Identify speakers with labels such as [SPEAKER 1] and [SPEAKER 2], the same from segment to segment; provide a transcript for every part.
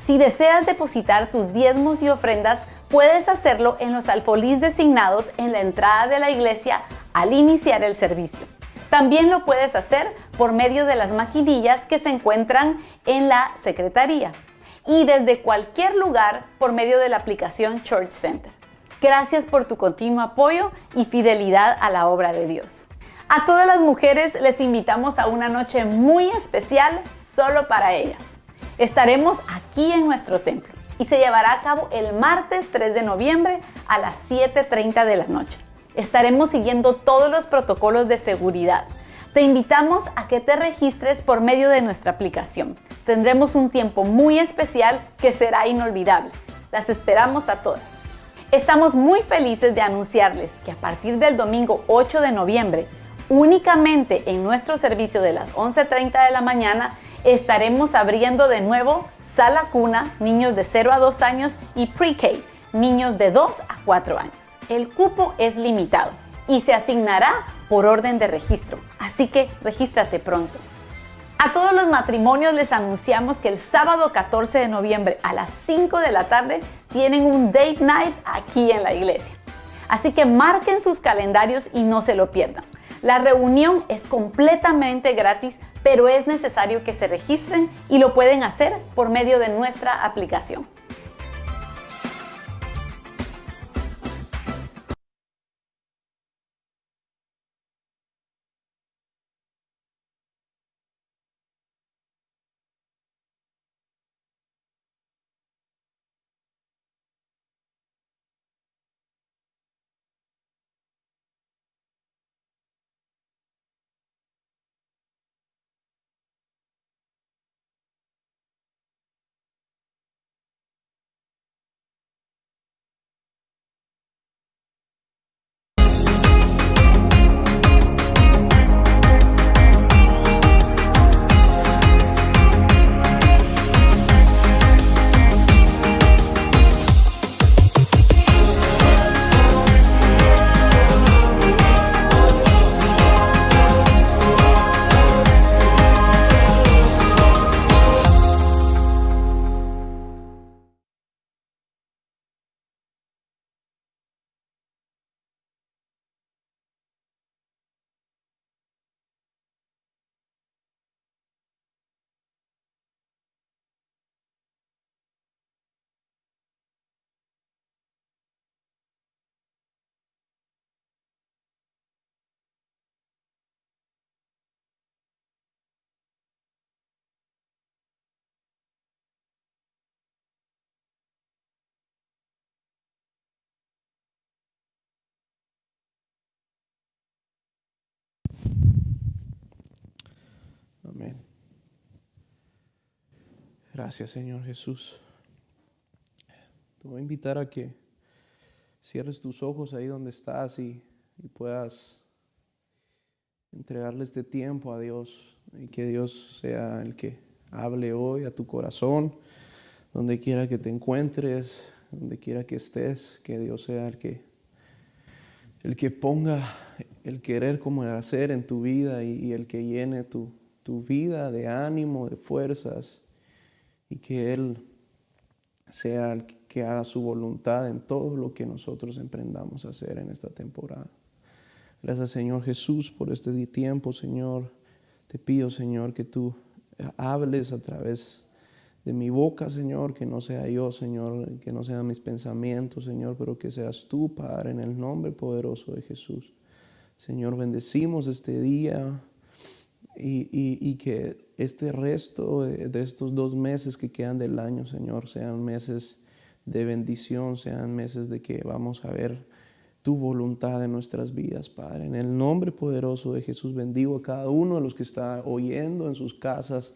[SPEAKER 1] Si deseas depositar tus diezmos y ofrendas, puedes hacerlo en los alfolís designados en la entrada de la iglesia al iniciar el servicio. También lo puedes hacer por medio de las maquinillas que se encuentran en la secretaría y desde cualquier lugar por medio de la aplicación Church Center. Gracias por tu continuo apoyo y fidelidad a la obra de Dios. A todas las mujeres les invitamos a una noche muy especial solo para ellas. Estaremos aquí en nuestro templo y se llevará a cabo el martes 3 de noviembre a las 7:30 de la noche. Estaremos siguiendo todos los protocolos de seguridad. Te invitamos a que te registres por medio de nuestra aplicación. Tendremos un tiempo muy especial que será inolvidable. Las esperamos a todas. Estamos muy felices de anunciarles que a partir del domingo 8 de noviembre, únicamente en nuestro servicio de las 11:30 de la mañana, estaremos abriendo de nuevo Sala Cuna, niños de 0 a 2 años y Pre-K, niños de 2 a 4 años. El cupo es limitado y se asignará por orden de registro, así que regístrate pronto. A todos los matrimonios les anunciamos que el sábado 14 de noviembre a las 5 de la tarde tienen un date night aquí en la iglesia. Así que marquen sus calendarios y no se lo pierdan. La reunión es completamente gratis, pero es necesario que se registren y lo pueden hacer por medio de nuestra aplicación.
[SPEAKER 2] Amén. Gracias, Señor Jesús. Te voy a invitar a que cierres tus ojos ahí donde estás y puedas entregarle este tiempo a Dios y que Dios sea el que hable hoy a tu corazón, donde quiera que te encuentres, donde quiera que estés, que Dios sea el que ponga el querer como el hacer en tu vida y el que llene tu vida de ánimo, de fuerzas, y que Él sea el que haga su voluntad en todo lo que nosotros emprendamos a hacer en esta temporada. Gracias, Señor Jesús, por este tiempo, Señor. Te pido, Señor, que tú hables a través de mi boca, Señor, que no sea yo, Señor, que no sean mis pensamientos, Señor, pero que seas tú, Padre, en el nombre poderoso de Jesús. Señor, bendecimos este día y que este resto de estos 2 meses que quedan del año, Señor, sean meses de bendición, sean meses de que vamos a ver tu voluntad en nuestras vidas, Padre. En el nombre poderoso de Jesús, bendigo a cada uno de los que está oyendo en sus casas,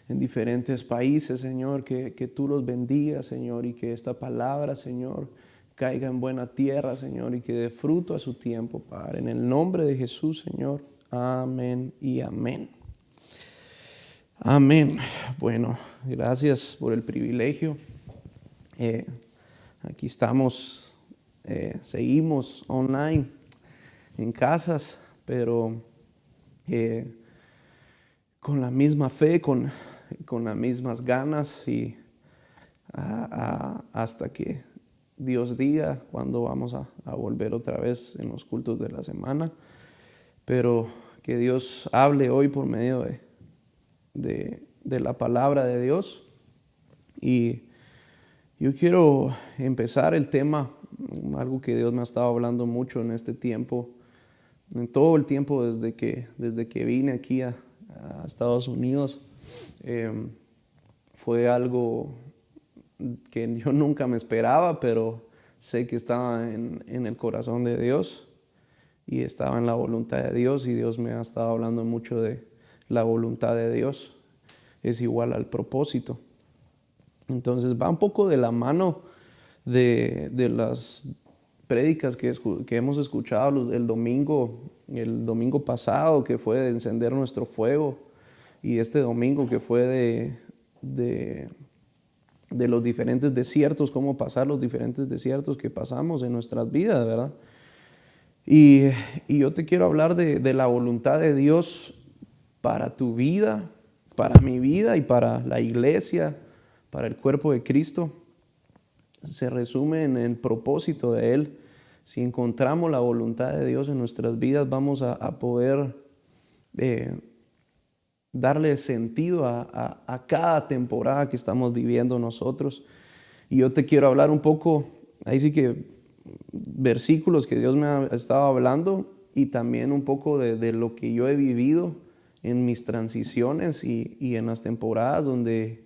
[SPEAKER 2] en diferentes países, Señor, que tú los bendigas, Señor, y que esta palabra, Señor, caiga en buena tierra, Señor, y que dé fruto a su tiempo, Padre. En el nombre de Jesús, Señor, amén y amén. Amén. Bueno, gracias por el privilegio. Aquí estamos, seguimos online, en casas, pero con la misma fe, con con las mismas ganas y hasta que Dios diga cuándo vamos a volver otra vez en los cultos de la semana. Pero que Dios hable hoy por medio de la palabra de Dios. Y yo quiero empezar el tema, algo que Dios me ha estado hablando mucho en este tiempo, en todo el tiempo desde que vine aquí a Estados Unidos. Fue algo que yo nunca me esperaba, pero sé que estaba en el corazón de Dios y estaba en la voluntad de Dios, y Dios me ha estado hablando mucho de la voluntad de Dios. Es igual al propósito. Entonces va un poco de la mano de las prédicas que hemos escuchado el domingo pasado, que fue de encender nuestro fuego, y este domingo que fue de los diferentes desiertos, cómo pasar los diferentes desiertos que pasamos en nuestras vidas, ¿verdad? Y yo te quiero hablar de la voluntad de Dios para tu vida, para mi vida y para la iglesia, para el cuerpo de Cristo. Se resume en el propósito de Él. Si encontramos la voluntad de Dios en nuestras vidas, vamos a poder darle sentido a cada temporada que estamos viviendo nosotros. Y yo te quiero hablar un poco, ahí sí que versículos que Dios me ha estado hablando, y también un poco de lo que yo he vivido en mis transiciones y en las temporadas donde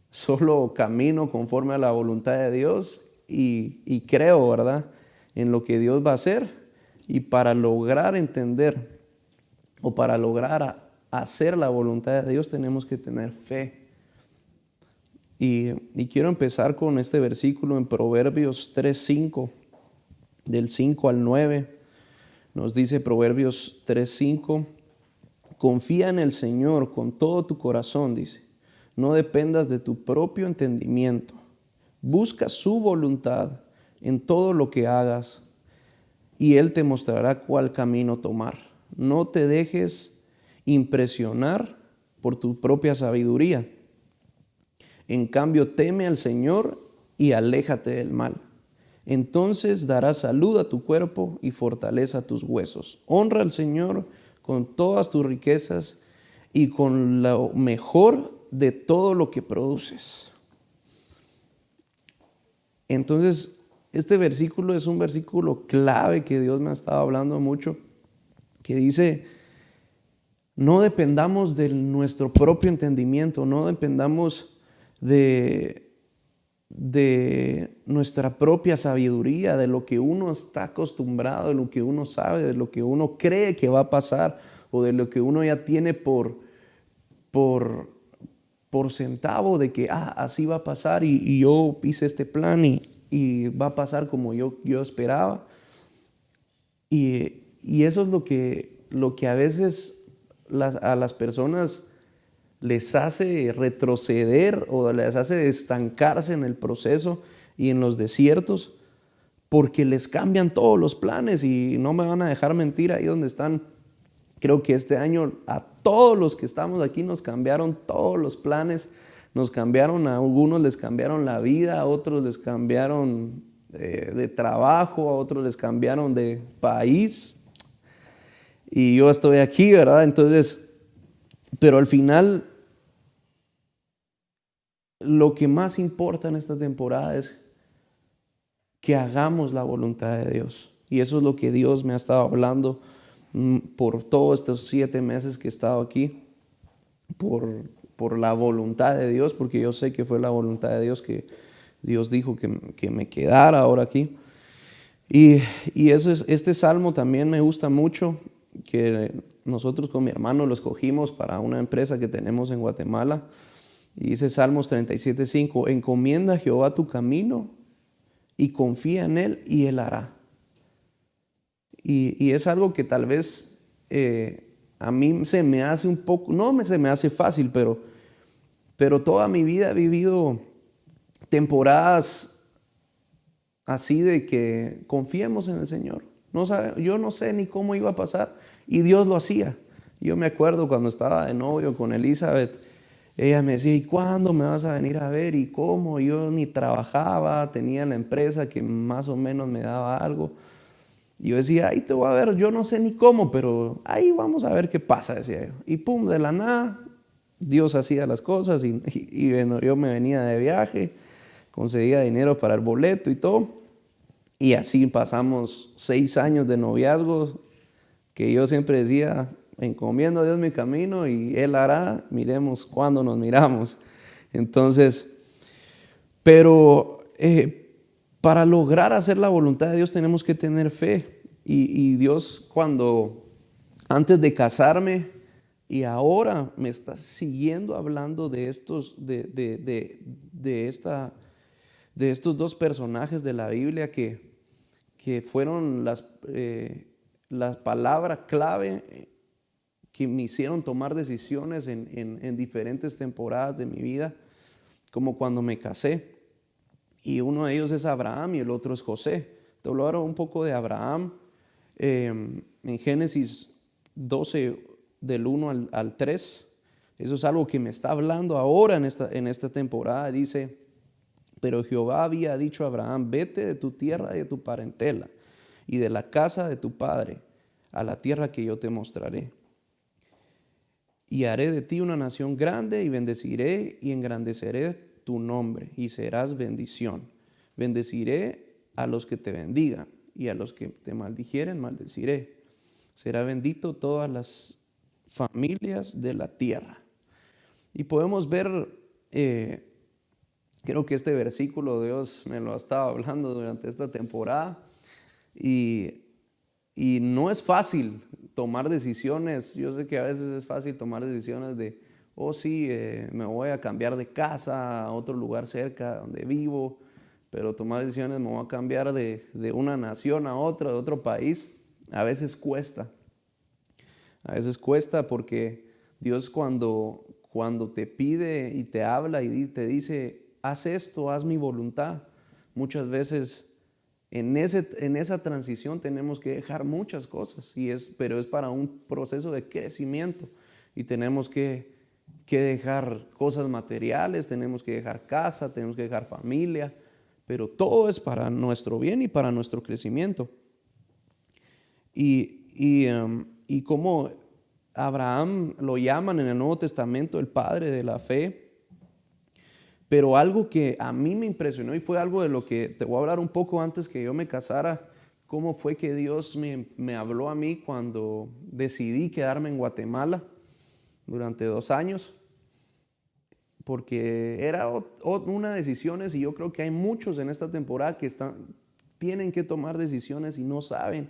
[SPEAKER 2] solo camino conforme a la voluntad de Dios y creo, ¿verdad?, en lo que Dios va a hacer. Y para lograr entender o para lograr hacer la voluntad de Dios tenemos que tener fe. Y quiero empezar con este versículo en Proverbios 3:5, del 5 al 9. Nos dice Proverbios 3:5: confía en el Señor con todo tu corazón, dice. No dependas de tu propio entendimiento. Busca su voluntad en todo lo que hagas, y Él te mostrará cuál camino tomar. No te dejes impresionar por tu propia sabiduría. En cambio, teme al Señor y aléjate del mal. Entonces darás salud a tu cuerpo y fortaleza a tus huesos. Honra al Señor con todas tus riquezas y con lo mejor de todo lo que produces. Entonces, este versículo es un versículo clave que Dios me ha estado hablando mucho, que dice: no dependamos de nuestro propio entendimiento, no dependamos de nuestra propia sabiduría, de lo que uno está acostumbrado, de lo que uno sabe, de lo que uno cree que va a pasar, o de lo que uno ya tiene por centavo, de que así va a pasar, y yo hice este plan y va a pasar como yo esperaba. Y eso es lo que a veces a las personas les hace retroceder o les hace estancarse en el proceso y en los desiertos, porque les cambian todos los planes. Y no me van a dejar mentir, ahí donde están, creo que este año a todos los que estamos aquí nos cambiaron todos los planes. Nos cambiaron, a algunos les cambiaron la vida, a otros les cambiaron de trabajo, a otros les cambiaron de país. Y yo estoy aquí, ¿verdad? Entonces, pero al final, lo que más importa en esta temporada es que hagamos la voluntad de Dios. Y eso es lo que Dios me ha estado hablando por todos estos 7 meses que he estado aquí, por la voluntad de Dios, porque yo sé que fue la voluntad de Dios que Dios dijo que me quedara ahora aquí. Y este salmo también me gusta mucho, que nosotros con mi hermano lo escogimos para una empresa que tenemos en Guatemala. Y dice Salmos 37:5: encomienda a Jehová tu camino y confía en Él y Él hará. Y es algo que tal vez a mí se me hace un poco, no se me hace fácil, pero toda mi vida he vivido temporadas así de que confiemos en el Señor. Yo no sé ni cómo iba a pasar, y Dios lo hacía. Yo me acuerdo cuando estaba de novio con Elizabeth, ella me decía, ¿y cuándo me vas a venir a ver? ¿Y cómo? Yo ni trabajaba, tenía la empresa que más o menos me daba algo. Y yo decía, ahí te voy a ver, yo no sé ni cómo, pero ahí vamos a ver qué pasa, decía yo. Y pum, de la nada, Dios hacía las cosas y bueno, yo me venía de viaje, conseguía dinero para el boleto y todo. Y así pasamos 6 años de noviazgo, que yo siempre decía, encomiendo a Dios mi camino y Él hará, miremos cuándo nos miramos. Entonces, pero para lograr hacer la voluntad de Dios tenemos que tener fe. Y Dios antes de casarme y ahora me está siguiendo hablando de estos dos personajes de la Biblia que fueron las palabras clave que me hicieron tomar decisiones en diferentes temporadas de mi vida, como cuando me casé. Y uno de ellos es Abraham y el otro es José. Te voy a hablar un poco de Abraham. En Génesis 12, del 1 al 3. Eso es algo que me está hablando ahora en esta temporada. Dice, pero Jehová había dicho a Abraham, vete de tu tierra y de tu parentela y de la casa de tu padre a la tierra que yo te mostraré. Y haré de ti una nación grande y bendeciré y engrandeceré tu nombre y serás bendición. Bendeciré a los que te bendigan y a los que te maldijeren maldeciré. Será bendito todas las familias de la tierra. Y podemos ver, creo que este versículo Dios me lo ha estado hablando durante esta temporada y no es fácil tomar decisiones. Yo sé que a veces es fácil tomar decisiones de, oh sí, me voy a cambiar de casa a otro lugar cerca donde vivo, pero tomar decisiones, me voy a cambiar de una nación a otra, de otro país, a veces cuesta. A veces cuesta porque Dios cuando te pide y te habla y te dice, haz esto, haz mi voluntad, muchas veces en esa transición tenemos que dejar muchas cosas, pero es para un proceso de crecimiento y tenemos que dejar cosas materiales, tenemos que dejar casa, tenemos que dejar familia, pero todo es para nuestro bien y para nuestro crecimiento. Y como Abraham lo llaman en el Nuevo Testamento el padre de la fe, pero algo que a mí me impresionó y fue algo de lo que te voy a hablar un poco antes que yo me casara, cómo fue que Dios me habló a mí cuando decidí quedarme en Guatemala durante 2 años, porque era una decisión y yo creo que hay muchos en esta temporada que tienen que tomar decisiones y no saben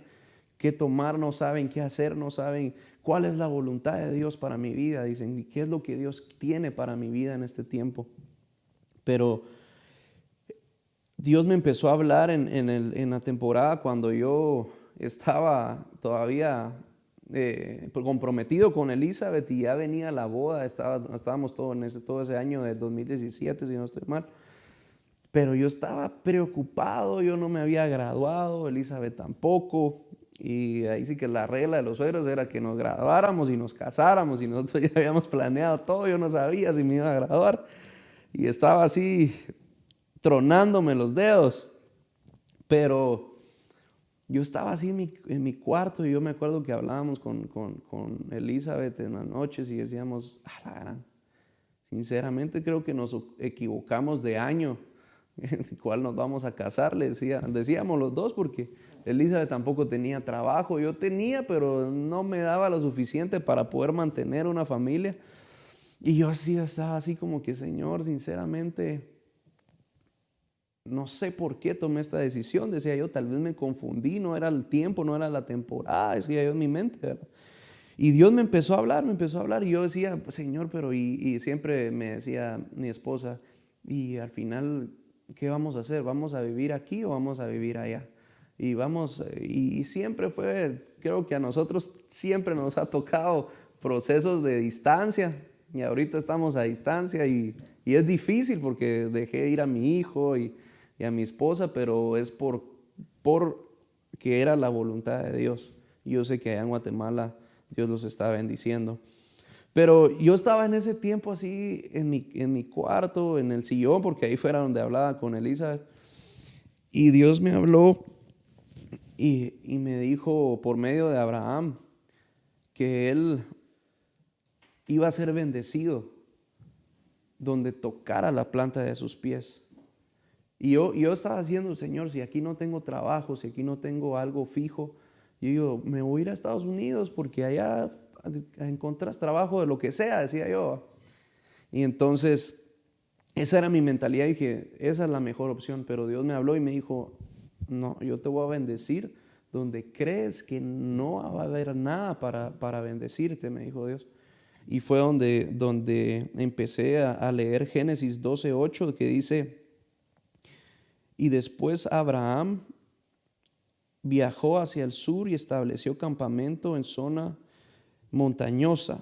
[SPEAKER 2] qué tomar, no saben qué hacer, no saben cuál es la voluntad de Dios para mi vida. Dicen, ¿qué es lo que Dios tiene para mi vida en este tiempo? Pero Dios me empezó a hablar en la temporada cuando yo estaba todavía comprometido con Elizabeth y ya venía la boda, estábamos todo ese año de 2017, si no estoy mal. Pero yo estaba preocupado, yo no me había graduado, Elizabeth tampoco. Y ahí sí que la regla de los suegros era que nos graduáramos y nos casáramos y nosotros ya habíamos planeado todo, yo no sabía si me iba a graduar. Y estaba así tronándome los dedos, pero yo estaba así en mi cuarto y yo me acuerdo que hablábamos con Elizabeth en las noches y decíamos, la gran, sinceramente creo que nos equivocamos de año en el cual nos vamos a casar, decíamos los dos, porque Elizabeth tampoco tenía trabajo, yo tenía, pero no me daba lo suficiente para poder mantener una familia. Y yo estaba así como que, Señor, sinceramente, no sé por qué tomé esta decisión. Decía yo, tal vez me confundí, no era el tiempo, no era la temporada, decía yo en mi mente, ¿verdad? Y Dios me empezó a hablar y yo decía, Señor, pero y siempre me decía mi esposa, y al final, ¿qué vamos a hacer? ¿Vamos a vivir aquí o vamos a vivir allá? Y siempre creo que a nosotros siempre nos ha tocado procesos de distancia. Y ahorita estamos a distancia y es difícil porque dejé ir a mi hijo y a mi esposa, pero es por que era la voluntad de Dios. Y yo sé que allá en Guatemala Dios los está bendiciendo. Pero yo estaba en ese tiempo así en mi cuarto, en el sillón, porque ahí fuera donde hablaba con Elizabeth. Y Dios me habló y me dijo por medio de Abraham que él iba a ser bendecido donde tocara la planta de sus pies. Y yo estaba diciendo, Señor, si aquí no tengo trabajo, si aquí no tengo algo fijo, yo digo, me voy a ir a Estados Unidos porque allá encontrás trabajo de lo que sea, decía yo. Y entonces, esa era mi mentalidad. Dije, esa es la mejor opción. Pero Dios me habló y me dijo, no, yo te voy a bendecir donde crees que no va a haber nada para bendecirte, me dijo Dios. Y fue donde empecé a leer Génesis 12:8, que dice, y después Abraham viajó hacia el sur y estableció campamento en zona montañosa,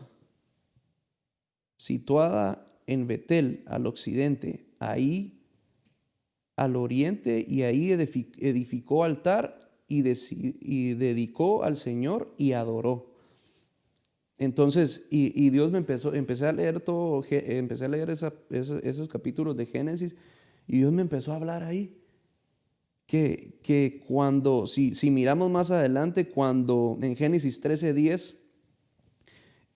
[SPEAKER 2] situada en Betel, al occidente, ahí al oriente, y ahí edificó altar y dedicó al Señor y adoró. Entonces, y Dios empecé a leer empecé a leer esos capítulos de Génesis, y Dios me empezó a hablar ahí. Que cuando, si miramos más adelante, cuando en Génesis 13:10,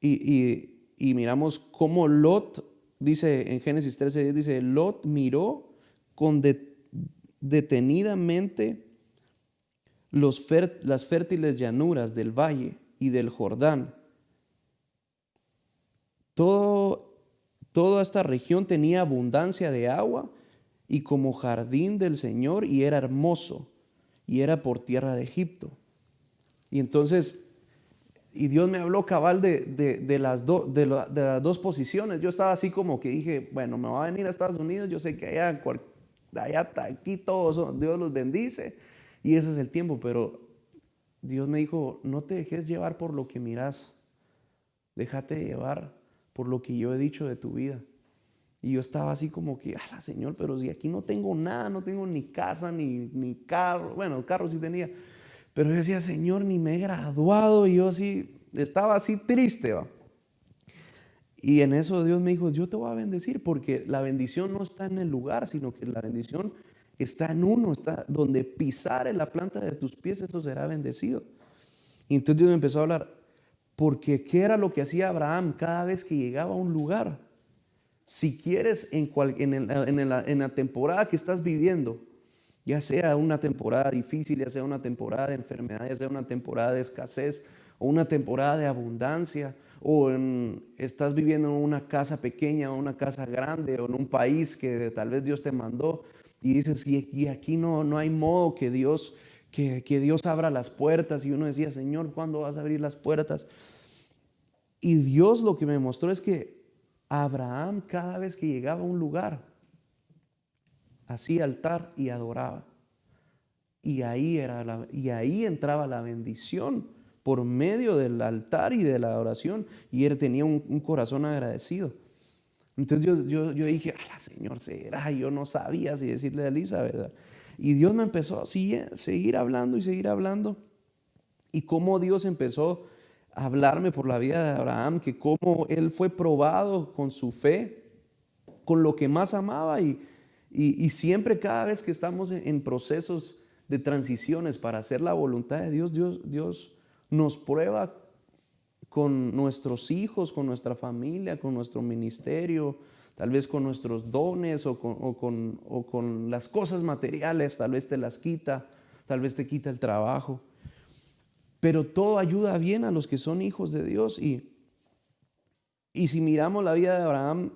[SPEAKER 2] y miramos cómo Lot, dice en Génesis 13:10, dice, Lot miró detenidamente las fértiles llanuras del valle y del Jordán. Toda esta región tenía abundancia de agua y como jardín del Señor, y era hermoso, y era por tierra de Egipto. Y entonces, y Dios me habló cabal de las dos posiciones. Yo estaba así como que dije, bueno, me voy a venir a Estados Unidos, yo sé que allá aquí todos, Dios los bendice, y ese es el tiempo. Pero Dios me dijo, no te dejes llevar por lo que miras, déjate llevar por lo que yo he dicho de tu vida. Y yo estaba así como que, Señor, pero si aquí no tengo nada, no tengo ni casa, ni carro. Bueno, carro sí tenía. Pero yo decía, Señor, ni me he graduado. Y yo sí, estaba así triste, ¿va? Y en eso Dios me dijo, yo te voy a bendecir, porque la bendición no está en el lugar, sino que la bendición está en uno, está donde pisare la planta de tus pies, eso será bendecido. Y entonces Dios me empezó a hablar, porque ¿qué era lo que hacía Abraham cada vez que llegaba a un lugar? Si quieres, en la temporada que estás viviendo, ya sea una temporada difícil, ya sea una temporada de enfermedad, ya sea una temporada de escasez o una temporada de abundancia, o estás viviendo en una casa pequeña o una casa grande, o en un país que tal vez Dios te mandó y dices, y aquí no hay modo que Dios abra las puertas. Y uno decía, Señor, ¿cuándo vas a abrir las puertas? Y Dios lo que me mostró es que Abraham, cada vez que llegaba a un lugar, hacía altar y adoraba. Y ahí entraba la bendición por medio del altar y de la adoración. Y él tenía un corazón agradecido. Entonces yo dije, Señor, será, yo no sabía si decirle a Elizabeth. Y Dios me empezó a seguir hablando y seguir hablando. Y cómo Dios empezó a hablarme por la vida de Abraham, que cómo él fue probado con su fe, con lo que más amaba. Y siempre, cada vez que estamos en procesos de transiciones para hacer la voluntad de Dios, Dios nos prueba con nuestros hijos, con nuestra familia, con nuestro ministerio, tal vez con nuestros dones o con las cosas materiales. Tal vez te las quita, tal vez te quita el trabajo. Pero todo ayuda bien a los que son hijos de Dios. Y si miramos la vida de Abraham,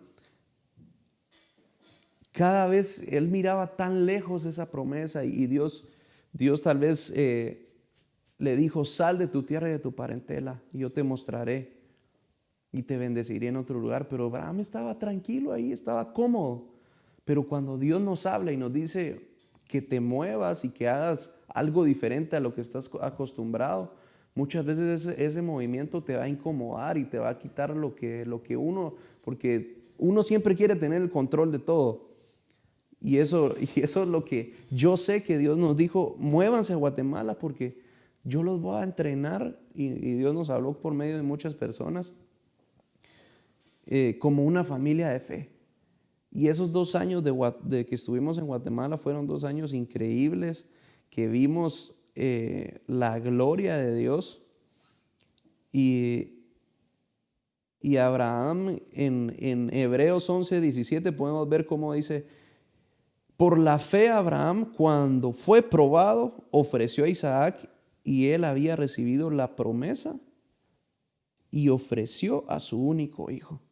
[SPEAKER 2] cada vez él miraba tan lejos esa promesa, y Dios tal vez le dijo, sal de tu tierra y de tu parentela, y yo te mostraré y te bendeciré en otro lugar. Pero Abraham estaba tranquilo ahí, estaba cómodo. Pero cuando Dios nos habla y nos dice que te muevas y que hagas algo diferente a lo que estás acostumbrado, muchas veces ese movimiento te va a incomodar y te va a quitar lo que porque uno siempre quiere tener el control de todo. Y eso es lo que yo sé que Dios nos dijo, muévanse a Guatemala porque yo los voy a entrenar. Y Dios nos habló por medio de muchas personas como una familia de fe. Y esos 2 años de que estuvimos en Guatemala fueron 2 años increíbles, que vimos la gloria de Dios. Y Abraham en Hebreos 11:17 podemos ver cómo dice: por la fe Abraham, cuando fue probado, ofreció a Isaac, y él había recibido la promesa y ofreció a su único hijo.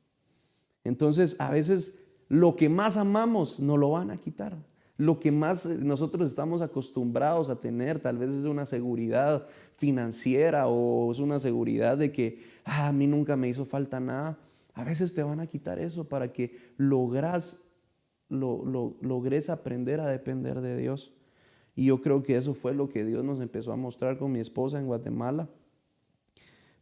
[SPEAKER 2] Entonces, a veces lo que más amamos nos lo van a quitar. Lo que más nosotros estamos acostumbrados a tener, tal vez es una seguridad financiera o es una seguridad de que a mí nunca me hizo falta nada. A veces te van a quitar eso para que logres aprender a depender de Dios. Y yo creo que eso fue lo que Dios nos empezó a mostrar con mi esposa en Guatemala.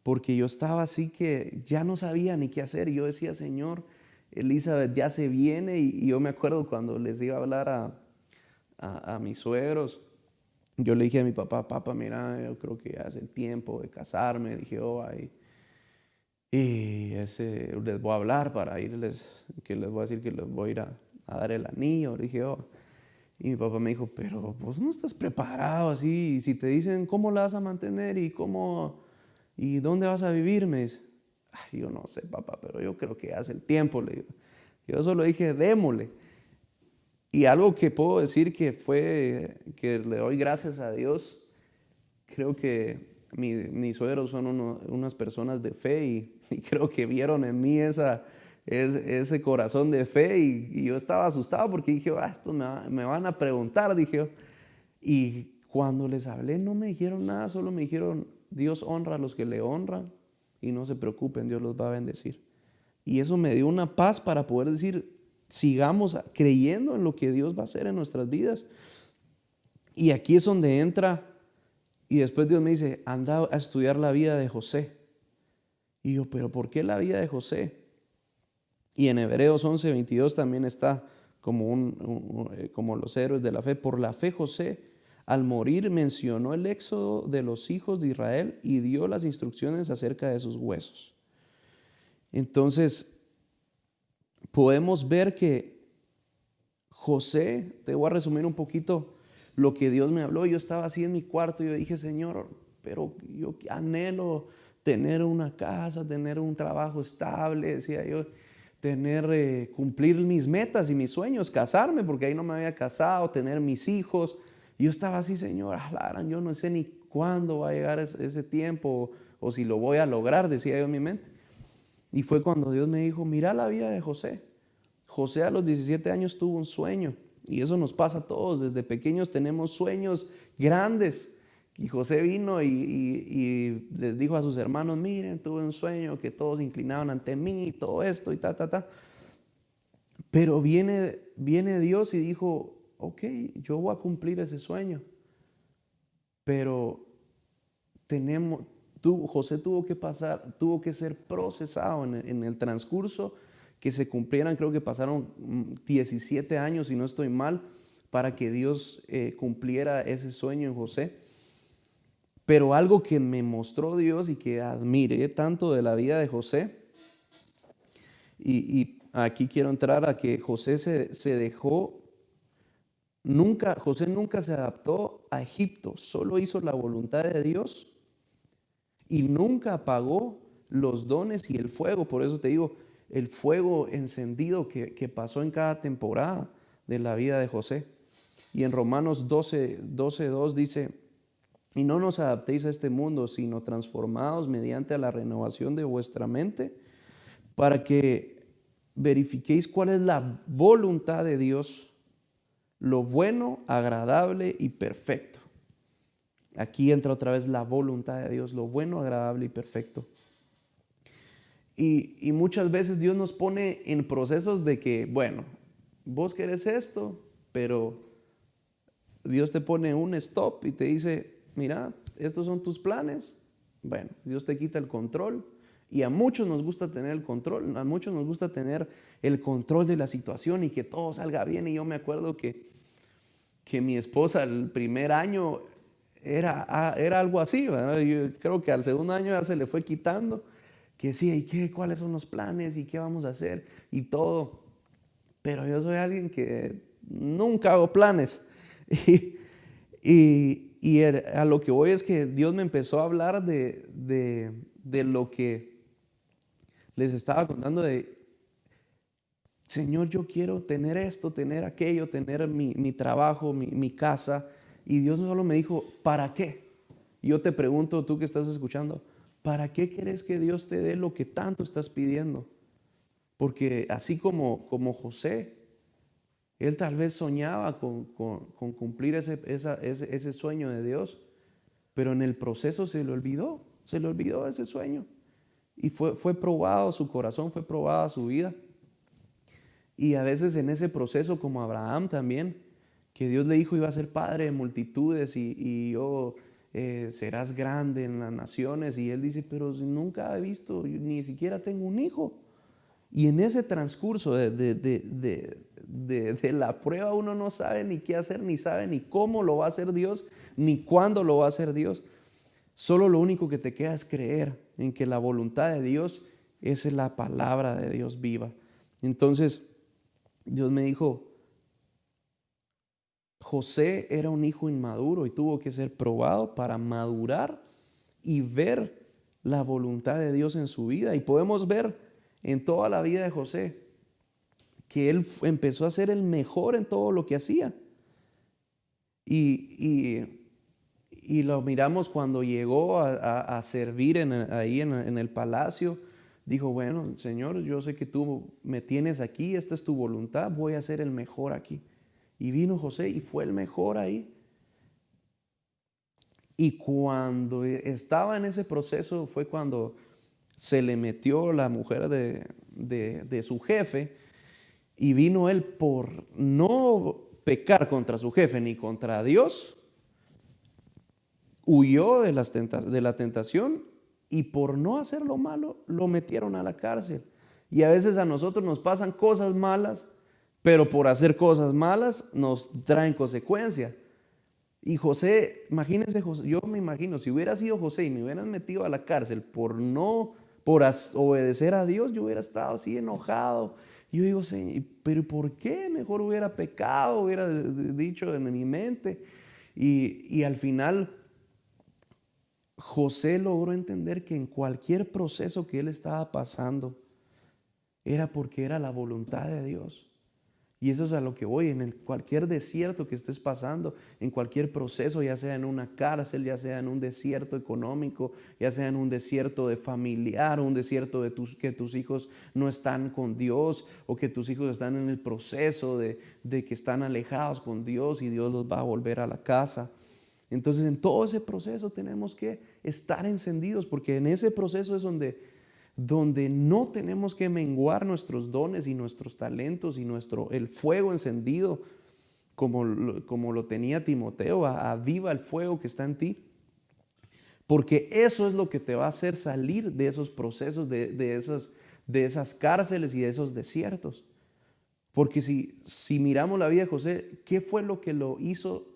[SPEAKER 2] Porque yo estaba así que ya no sabía ni qué hacer. Y yo decía: Señor, Elizabeth ya se viene. Y yo me acuerdo cuando les iba a hablar a mis suegros, yo le dije a mi papá: papá, mira, yo creo que ya es el tiempo de casarme. Dije: les voy a hablar para irles, que les voy a decir que les voy a ir a dar el anillo. Dije: y mi papá me dijo: pero vos no estás preparado así. Si te dicen cómo la vas a mantener y dónde vas a vivir, me dice. Yo no sé, papá, pero yo creo que hace el tiempo, le digo. Yo solo dije: démosle. Y algo que puedo decir que le doy gracias a Dios, creo que mis suegros son unas personas de fe, y creo que vieron en mí ese corazón de fe, y yo estaba asustado porque dije: esto me van a preguntar, dije yo. Y cuando les hablé no me dijeron nada, solo me dijeron: Dios honra a los que le honran, y no se preocupen, Dios los va a bendecir. Y eso me dio una paz para poder decir: sigamos creyendo en lo que Dios va a hacer en nuestras vidas. Y aquí es donde entra, y después Dios me dice: anda a estudiar la vida de José. Y yo: pero ¿por qué la vida de José? Y en Hebreos 11:22 también está como los héroes de la fe. Por la fe José, al morir, mencionó el éxodo de los hijos de Israel y dio las instrucciones acerca de sus huesos. Entonces, podemos ver que José, te voy a resumir un poquito lo que Dios me habló. Yo estaba así en mi cuarto y yo dije: Señor, pero yo anhelo tener una casa, tener un trabajo estable, decía yo, cumplir mis metas y mis sueños, casarme, porque ahí no me había casado, tener mis hijos. Yo estaba así: Señor, yo no sé ni cuándo va a llegar ese tiempo, o si lo voy a lograr, decía yo en mi mente. Y fue cuando Dios me dijo: mira la vida de José. José a los 17 años tuvo un sueño, y eso nos pasa a todos. Desde pequeños tenemos sueños grandes. Y José vino y les dijo a sus hermanos: miren, tuve un sueño, que todos se inclinaban ante mí, y todo esto y ta. Pero viene Dios y dijo: ok, yo voy a cumplir ese sueño. Pero José tuvo que ser procesado en el transcurso que se cumplieran. Creo que pasaron 17 años, si no estoy mal, para que Dios cumpliera ese sueño en José. Pero algo que me mostró Dios y que admiré tanto de la vida de José, y aquí quiero entrar a que José José nunca se adaptó a Egipto, solo hizo la voluntad de Dios y nunca apagó los dones y el fuego. Por eso te digo, el fuego encendido que pasó en cada temporada de la vida de José. Y en Romanos 12:2 dice: y no nos adaptéis a este mundo, sino transformados mediante la renovación de vuestra mente, para que verifiquéis cuál es la voluntad de Dios, lo bueno, agradable y perfecto. Aquí entra otra vez la voluntad de Dios, lo bueno, agradable y perfecto. Y muchas veces Dios nos pone en procesos de que, bueno, vos querés esto, pero Dios te pone un stop y te dice: mira, estos son tus planes. Bueno, Dios te quita el control. Y a muchos nos gusta tener el control, a muchos nos gusta tener el control de la situación y que todo salga bien. Y yo me acuerdo que mi esposa el primer año era algo así, ¿verdad? Yo creo que al segundo año ya se le fue quitando. que decía, ¿y qué? ¿Cuáles son los planes? ¿Y qué vamos a hacer? Y todo. Pero yo soy alguien que nunca hago planes. A lo que voy es que Dios me empezó a hablar de lo que les estaba contando de, Señor, yo quiero tener esto, tener aquello, tener mi trabajo, mi casa. Y Dios solo me dijo, ¿para qué? Y yo te pregunto, tú que estás escuchando, ¿para qué quieres que Dios te dé lo que tanto estás pidiendo? Porque así como José, él tal vez soñaba con cumplir ese sueño de Dios, pero en el proceso se le olvidó ese sueño. Y fue probado su corazón, fue probada su vida. Y a veces en ese proceso, como Abraham también, que Dios le dijo iba a ser padre de multitudes serás grande en las naciones. Y él dice, pero si nunca he visto, ni siquiera tengo un hijo. Y en ese transcurso de la prueba uno no sabe ni qué hacer, ni sabe ni cómo lo va a hacer Dios, ni cuándo lo va a hacer Dios. Solo lo único que te queda es creer en que la voluntad de Dios es la palabra de Dios viva. Entonces Dios me dijo, José era un hijo inmaduro y tuvo que ser probado para madurar y ver la voluntad de Dios en su vida. Y podemos ver en toda la vida de José que él empezó a ser el mejor en todo lo que hacía. Y lo miramos cuando llegó a servir ahí en el palacio. Dijo, bueno, Señor, yo sé que tú me tienes aquí, esta es tu voluntad, voy a ser el mejor aquí. Y vino José y fue el mejor ahí. Y cuando estaba en ese proceso fue cuando se le metió la mujer de su jefe, y vino él por no pecar contra su jefe ni contra Dios, huyó de la tentación, y por no hacer lo malo lo metieron a la cárcel. Y a veces a nosotros nos pasan cosas malas, pero por hacer cosas malas nos traen consecuencias. Y José, imagínense, yo me imagino, si hubiera sido José y me hubieran metido a la cárcel por obedecer a Dios, yo hubiera estado así enojado. Yo digo, Señor, pero ¿por qué? Mejor hubiera pecado, hubiera dicho en mi mente. Y al final José logró entender que en cualquier proceso que él estaba pasando era porque era la voluntad de Dios. Y eso es a lo que voy, en cualquier desierto que estés pasando, en cualquier proceso, ya sea en una cárcel, ya sea en un desierto económico, ya sea en un desierto de familiar, un desierto que tus hijos no están con Dios, o que tus hijos están en el proceso de que están alejados con Dios y Dios los va a volver a la casa. Entonces en todo ese proceso tenemos que estar encendidos, porque en ese proceso es donde no tenemos que menguar nuestros dones y nuestros talentos y el fuego encendido como lo tenía Timoteo. Aviva el fuego que está en ti, porque eso es lo que te va a hacer salir de esos procesos, de esas cárceles y de esos desiertos. Porque si miramos la vida de José, ¿qué fue lo que lo hizo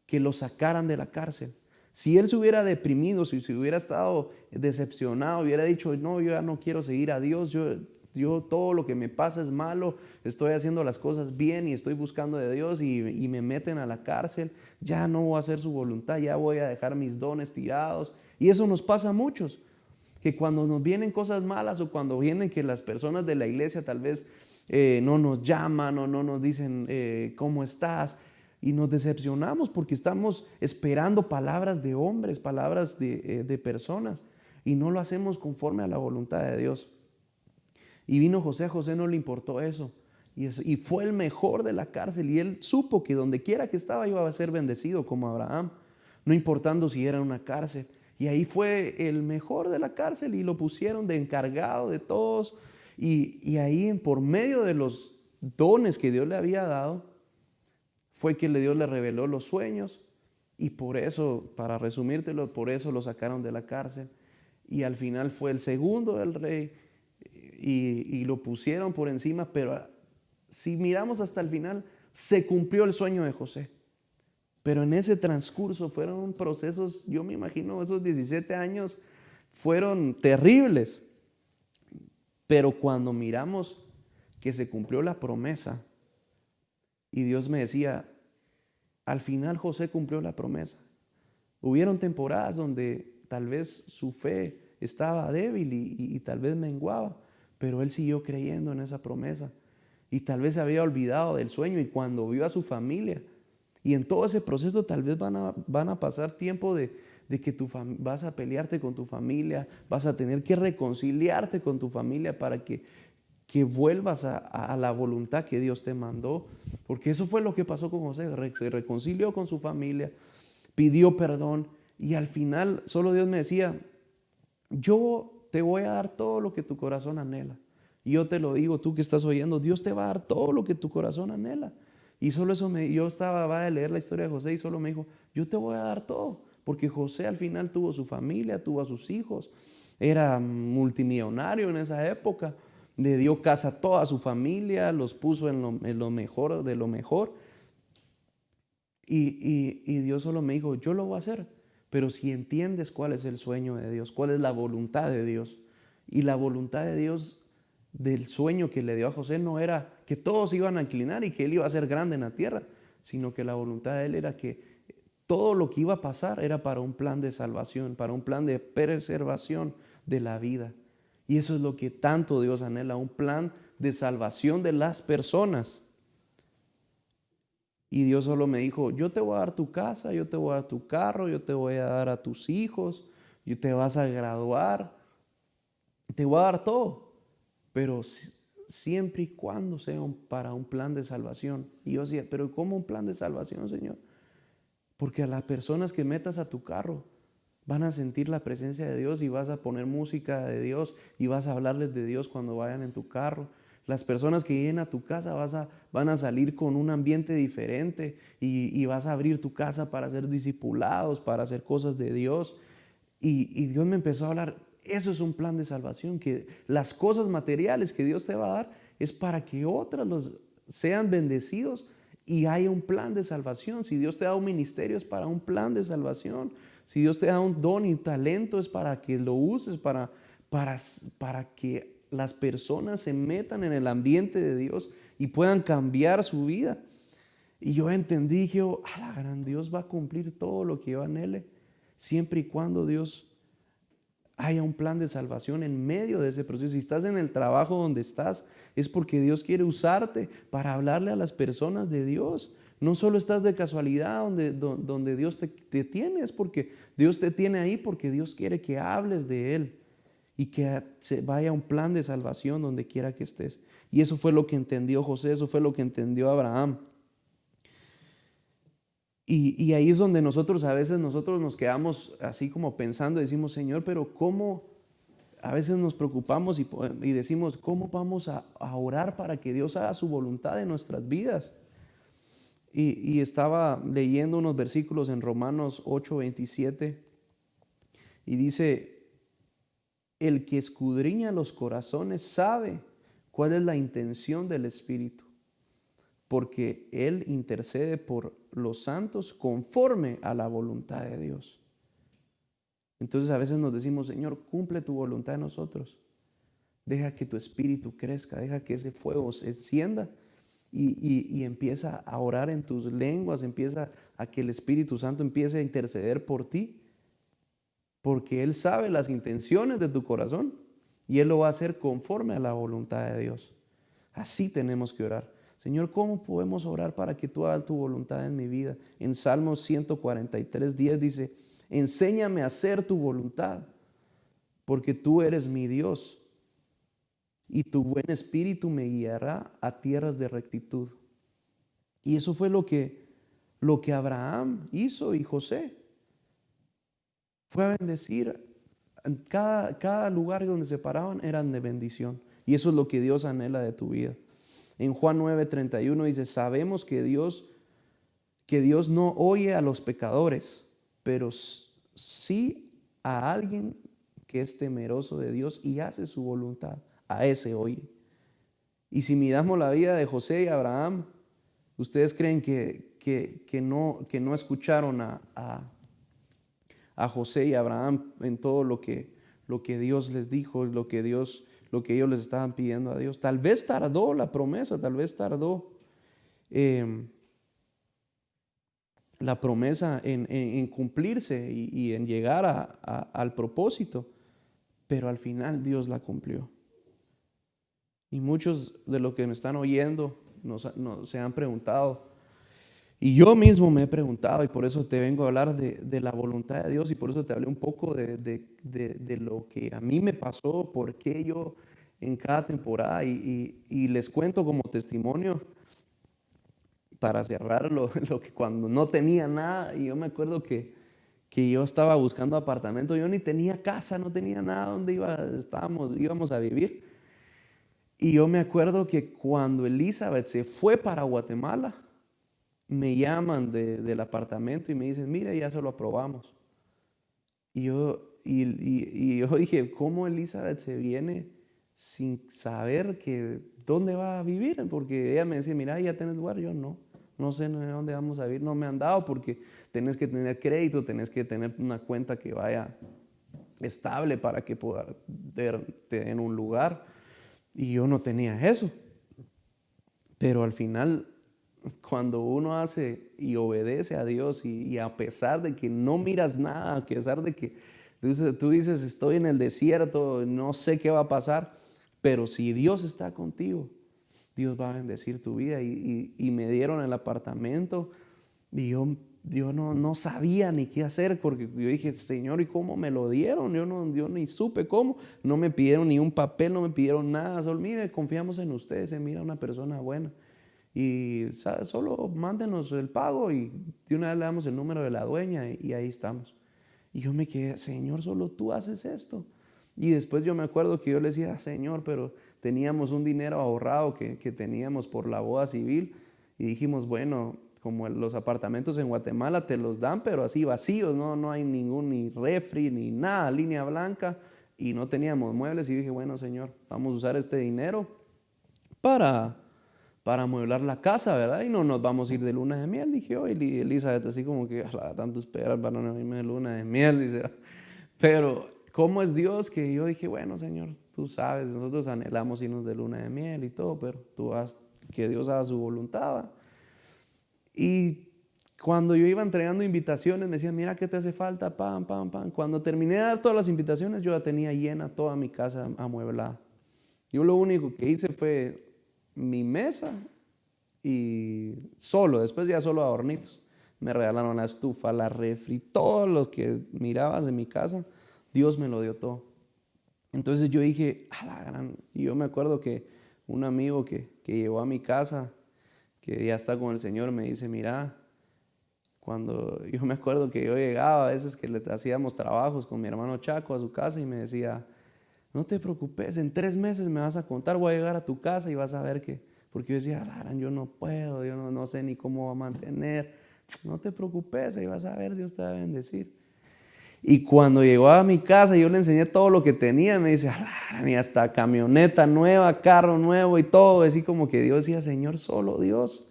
[SPEAKER 2] que lo sacaran de la cárcel? Si él se hubiera deprimido, si se hubiera estado decepcionado, hubiera dicho, no, yo ya no quiero seguir a Dios, yo todo lo que me pasa es malo, estoy haciendo las cosas bien y estoy buscando de Dios y me meten a la cárcel, ya no voy a hacer su voluntad, ya voy a dejar mis dones tirados. Y eso nos pasa a muchos, que cuando nos vienen cosas malas, o cuando vienen que las personas de la iglesia tal vez no nos llaman o no nos dicen ¿cómo estás? Y nos decepcionamos porque estamos esperando palabras de hombres, palabras de personas, y no lo hacemos conforme a la voluntad de Dios. Y vino José, a José no le importó eso, y fue el mejor de la cárcel, y él supo que donde quiera que estaba iba a ser bendecido como Abraham, no importando si era una cárcel. Y ahí fue el mejor de la cárcel, y lo pusieron de encargado de todos, y ahí por medio de los dones que Dios le había dado, fue que Dios le reveló los sueños, y por eso, para resumírtelo, por eso lo sacaron de la cárcel. Y al final fue el segundo del rey, y lo pusieron por encima. Pero si miramos hasta el final, se cumplió el sueño de José. Pero en ese transcurso fueron procesos, yo me imagino esos 17 años fueron terribles. Pero cuando miramos que se cumplió la promesa y Dios me decía, al final José cumplió la promesa. Hubieron temporadas donde tal vez su fe estaba débil y tal vez menguaba, pero él siguió creyendo en esa promesa. Y tal vez se había olvidado del sueño, y cuando vio a su familia, y en todo ese proceso tal vez van a pasar tiempo de que vas a pelearte con tu familia, vas a tener que reconciliarte con tu familia para que vuelvas a la voluntad que Dios te mandó. Porque eso fue lo que pasó con José. Se reconcilió con su familia, pidió perdón, y al final solo Dios me decía, yo te voy a dar todo lo que tu corazón anhela. Y yo te lo digo, tú que estás oyendo, Dios te va a dar todo lo que tu corazón anhela. Y solo eso yo va a leer la historia de José y solo me dijo, yo te voy a dar todo. Porque José al final tuvo su familia, tuvo a sus hijos, era multimillonario en esa época, le dio casa a toda su familia, los puso en lo mejor de lo mejor. Y Dios solo me dijo, yo lo voy a hacer, pero si entiendes cuál es el sueño de Dios, cuál es la voluntad de Dios. Y la voluntad de Dios del sueño que le dio a José no era que todos iban a inclinar y que él iba a ser grande en la tierra, sino que la voluntad de él era que todo lo que iba a pasar era para un plan de salvación, para un plan de preservación de la vida. Y eso es lo que tanto Dios anhela, un plan de salvación de las personas. Y Dios solo me dijo, yo te voy a dar tu casa, yo te voy a dar tu carro, yo te voy a dar a tus hijos, y te vas a graduar, te voy a dar todo, pero siempre y cuando sea para un plan de salvación. Y yo decía, pero ¿cómo un plan de salvación, Señor? Porque a las personas que metas a tu carro van a sentir la presencia de Dios, y vas a poner música de Dios y vas a hablarles de Dios cuando vayan en tu carro. Las personas que lleguen a tu casa van a salir con un ambiente diferente, y vas a abrir tu casa para ser discipulados, para hacer cosas de Dios. Y Dios me empezó a hablar, eso es un plan de salvación, que las cosas materiales que Dios te va a dar es para que otras sean bendecidos y haya un plan de salvación. Si Dios te da un ministerio es para un plan de salvación. Si Dios te da un don y un talento es para que lo uses, para que las personas se metan en el ambiente de Dios y puedan cambiar su vida. Y yo entendí, dije, la gran Dios va a cumplir todo lo que yo anhele, siempre y cuando Dios haya un plan de salvación en medio de ese proceso. Si estás en el trabajo donde estás, es porque Dios quiere usarte para hablarle a las personas de Dios. No solo estás de casualidad donde Dios te tiene, es porque Dios te tiene ahí, porque Dios quiere que hables de Él y que se vaya un plan de salvación donde quiera que estés. Y eso fue lo que entendió José, eso fue lo que entendió Abraham. Y ahí es donde a veces nosotros nos quedamos así como pensando, decimos, Señor, pero ¿cómo? A veces nos preocupamos y decimos, ¿cómo vamos a orar para que Dios haga su voluntad en nuestras vidas? Y estaba leyendo unos versículos en Romanos 8:27 y dice, el que escudriña los corazones sabe cuál es la intención del Espíritu, porque Él intercede por los santos conforme a la voluntad de Dios. Entonces a veces nos decimos, Señor, cumple tu voluntad en nosotros. Deja que tu espíritu crezca, deja que ese fuego se encienda y empieza a orar en tus lenguas, empieza a que el Espíritu Santo empiece a interceder por ti, porque Él sabe las intenciones de tu corazón y Él lo va a hacer conforme a la voluntad de Dios. Así tenemos que orar. Señor, ¿cómo podemos orar para que tú hagas tu voluntad en mi vida? En Salmos 143:10 dice, enséñame a hacer tu voluntad, porque tú eres mi Dios, y tu buen espíritu me guiará a tierras de rectitud. Y eso fue lo que Abraham hizo y José. Fue a bendecir. Cada lugar donde se paraban eran de bendición. Y eso es lo que Dios anhela de tu vida. En Juan 9:31 dice, sabemos que Dios no oye a los pecadores, pero sí a alguien que es temeroso de Dios y hace su voluntad. A ese oye. Y si miramos la vida de José y Abraham, ¿ustedes creen que no escucharon a José y Abraham en todo lo que Dios les dijo, lo que Dios lo que ellos les estaban pidiendo a Dios. Tal vez tardó la promesa, tal vez tardó la promesa en cumplirse y en llegar al propósito, pero al final Dios la cumplió. Y muchos de los que me están oyendo se han preguntado, y yo mismo me he preguntado, y por eso te vengo a hablar de la voluntad de Dios, y por eso te hablé un poco de lo que a mí me pasó, por qué yo en cada temporada, y les cuento como testimonio para cerrar lo que cuando no tenía nada. Y yo me acuerdo que yo estaba buscando apartamento, yo ni tenía casa, no tenía nada donde íbamos a vivir. Y yo me acuerdo que cuando Elizabeth se fue para Guatemala, me llaman del apartamento y me dicen, mira, ya se lo aprobamos. Y yo dije, ¿cómo Elizabeth se viene sin saber dónde va a vivir? Porque ella me decía, mira, ya tienes lugar. Yo no sé dónde vamos a vivir, no me han dado, porque tenés que tener crédito, tenés que tener una cuenta que vaya estable para que pueda verte en un lugar. Y yo no tenía eso. Pero al final, cuando uno hace y obedece a Dios, y a pesar de que no miras nada, a pesar de que tú dices, estoy en el desierto, no sé qué va a pasar, pero si Dios está contigo, Dios va a bendecir tu vida. Y me dieron el apartamento y yo no sabía ni qué hacer, porque yo dije, Señor, ¿y cómo me lo dieron? Yo ni supe cómo. No me pidieron ni un papel, no me pidieron nada. Solo, mire, confiamos en usted, se mira una persona buena. Y solo mándenos el pago y de una vez le damos el número de la dueña y ahí estamos. Y yo me quedé, Señor, solo tú haces esto. Y después yo me acuerdo que yo le decía, Señor, pero teníamos un dinero ahorrado que teníamos por la boda civil, y dijimos, bueno, como los apartamentos en Guatemala te los dan, pero así vacíos, no hay ningún ni refri ni nada, línea blanca, y no teníamos muebles. Y dije, bueno, Señor, vamos a usar este dinero para amueblar la casa, ¿verdad? Y no nos vamos a ir de luna de miel. Dije, oh, Elizabeth, así como que tanto esperar para no irme de luna de miel, dice. Pero ¿cómo es Dios? Que yo dije, bueno, Señor, tú sabes, nosotros anhelamos irnos de luna de miel y todo, pero tú haz que Dios haga su voluntad. Y cuando yo iba entregando invitaciones, me decían, mira, ¿qué te hace falta? Pam, pam, pam. Cuando terminé de dar todas las invitaciones, yo ya tenía llena toda mi casa amueblada. Yo lo único que hice fue mi mesa y después ya solo adornitos. Me regalaron la estufa, la refri, todo lo que mirabas de mi casa, Dios me lo dio todo. Entonces yo dije, y yo me acuerdo que un amigo que llegó a mi casa, que ya está con el Señor, me dice, mira, yo me acuerdo que yo llegaba a veces que le hacíamos trabajos con mi hermano Chaco a su casa, y me decía, no te preocupes, en 3 meses me vas a contar, voy a llegar a tu casa y vas a ver que, porque yo decía, yo no puedo, yo no sé ni cómo va a mantener. No te preocupes, ahí vas a ver, Dios te va a bendecir. Y cuando llegó a mi casa, yo le enseñé todo lo que tenía, me dice, ni hasta camioneta nueva, carro nuevo y todo, así como que Dios decía, Señor, solo Dios.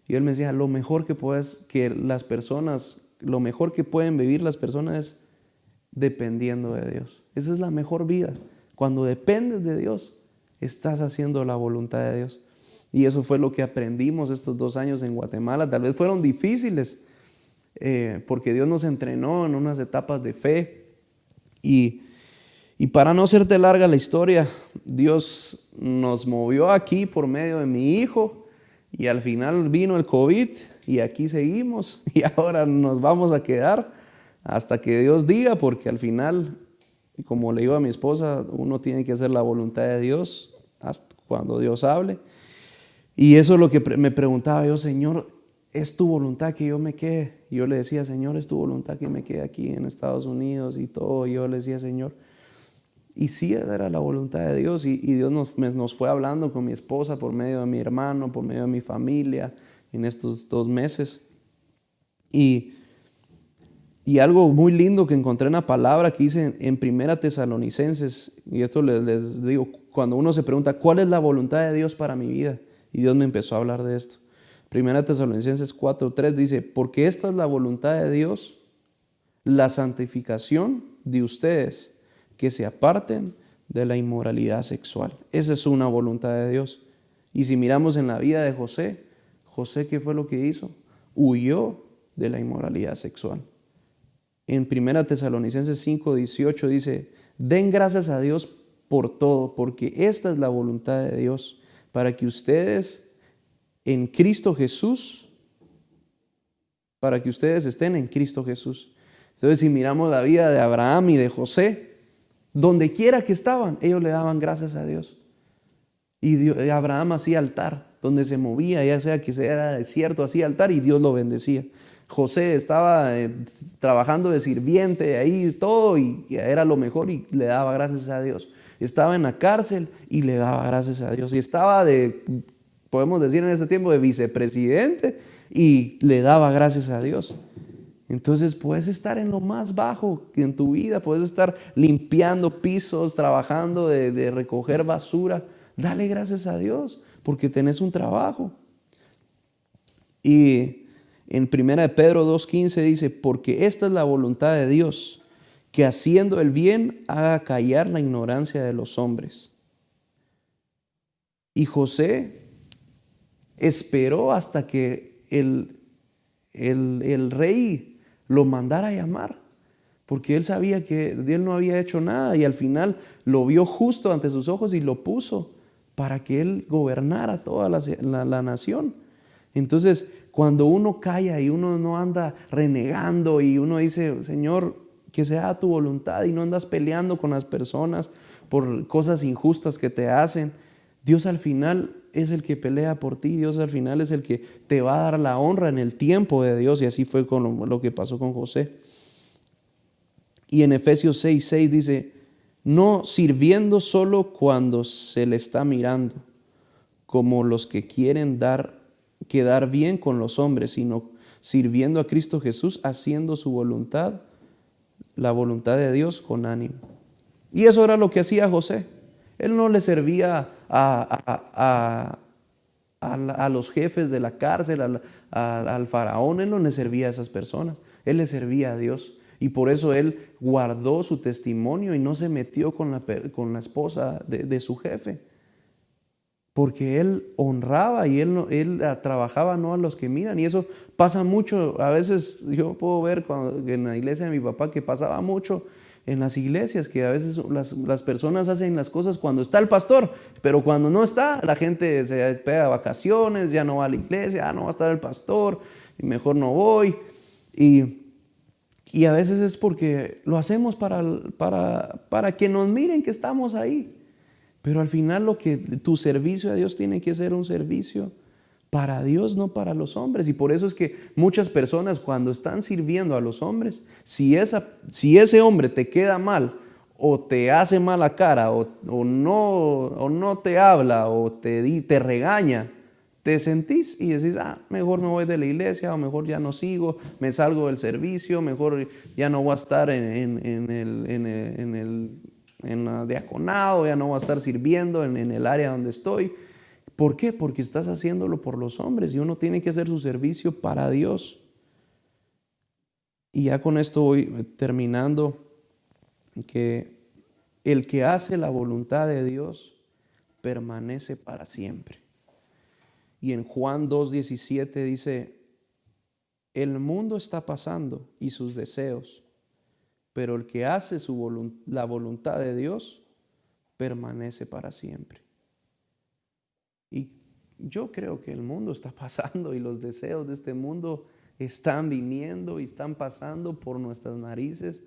[SPEAKER 2] Y él me decía, lo mejor que pueden vivir las personas es dependiendo de Dios. Esa es la mejor vida. Cuando dependes de Dios, estás haciendo la voluntad de Dios. Y eso fue lo que aprendimos estos 2 años en Guatemala. Tal vez fueron difíciles, porque Dios nos entrenó en unas etapas de fe. Y para no hacerte larga la historia, Dios nos movió aquí por medio de mi hijo, y al final vino el COVID y aquí seguimos, y ahora nos vamos a quedar hasta que Dios diga, porque al final, como le digo a mi esposa, uno tiene que hacer la voluntad de Dios hasta cuando Dios hable. Y eso es lo que me preguntaba yo, Señor, ¿es tu voluntad que yo me quede? Yo le decía, Señor, ¿es tu voluntad que me quede aquí en Estados Unidos y todo? Yo le decía, Señor, y sí, era la voluntad de Dios. Y Dios nos fue hablando con mi esposa por medio de mi hermano, por medio de mi familia en estos 2 meses. Y algo muy lindo que encontré en la palabra que dice en 1 Tesalonicenses, y esto les digo, cuando uno se pregunta, ¿cuál es la voluntad de Dios para mi vida? Y Dios me empezó a hablar de esto. 1 Tesalonicenses 4:3 dice, porque esta es la voluntad de Dios, la santificación de ustedes, que se aparten de la inmoralidad sexual. Esa es una voluntad de Dios. Y si miramos en la vida de José, José, ¿qué fue lo que hizo? Huyó de la inmoralidad sexual. En 1 Tesalonicenses 5:18 dice: den gracias a Dios por todo, porque esta es la voluntad de Dios, para que ustedes en Cristo Jesús, para que ustedes estén en Cristo Jesús. Entonces, si miramos la vida de Abraham y de José, donde quiera que estaban, ellos le daban gracias a Dios. Y Abraham hacía altar, donde se movía, ya sea que era desierto, hacía altar y Dios lo bendecía. José estaba trabajando de sirviente ahí todo y era lo mejor y le daba gracias a Dios. Estaba en la cárcel y le daba gracias a Dios. Y estaba podemos decir en este tiempo, de vicepresidente y le daba gracias a Dios. Entonces puedes estar en lo más bajo en tu vida, puedes estar limpiando pisos, trabajando de recoger basura. Dale gracias a Dios porque tenés un trabajo. Y en 1 Pedro 2:15 dice: porque esta es la voluntad de Dios, que haciendo el bien haga callar la ignorancia de los hombres. Y José esperó hasta que el rey lo mandara a llamar, porque él sabía que él no había hecho nada y al final lo vio justo ante sus ojos y lo puso para que él gobernara toda la nación. Entonces, cuando uno calla y uno no anda renegando y uno dice: Señor, que sea tu voluntad, y no andas peleando con las personas por cosas injustas que te hacen, Dios al final es el que pelea por ti. Dios al final es el que te va a dar la honra en el tiempo de Dios, y así fue con lo que pasó con José. Y en Efesios 6:6 dice: no sirviendo solo cuando se le está mirando, como los que quieren quedar bien con los hombres, sino sirviendo a Cristo Jesús, haciendo su voluntad, la voluntad de Dios, con ánimo. Y eso era lo que hacía José. Él no le servía a los jefes de la cárcel, al faraón. Él no le servía a esas personas. Él le servía a Dios. Y por eso él guardó su testimonio y no se metió con la esposa de su jefe. Porque él honraba y él trabajaba no a los que miran. Y eso pasa mucho. A veces yo puedo ver en la iglesia de mi papá que pasaba mucho en las iglesias, que a veces las personas hacen las cosas cuando está el pastor, pero cuando no está, la gente se pega vacaciones, ya no va a la iglesia, no va a estar el pastor, y mejor no voy. Y a veces es porque lo hacemos para que nos miren que estamos ahí. Pero al final tu servicio a Dios tiene que ser un servicio para Dios, no para los hombres. Y por eso es que muchas personas, cuando están sirviendo a los hombres, si ese hombre te queda mal, o te hace mala cara, o no te habla, o te regaña, te sentís y decís: mejor me voy de la iglesia, o mejor ya no sigo, me salgo del servicio, mejor ya no voy a estar en el diaconado, ya no voy a estar sirviendo en el área donde estoy. ¿Por qué? Porque estás haciéndolo por los hombres, y uno tiene que hacer su servicio para Dios. Y ya con esto voy terminando, que el que hace la voluntad de Dios permanece para siempre. Y en Juan 2:17 dice: el mundo está pasando y sus deseos, pero el que hace la voluntad de Dios permanece para siempre. Y yo creo que el mundo está pasando y los deseos de este mundo están viniendo y están pasando por nuestras narices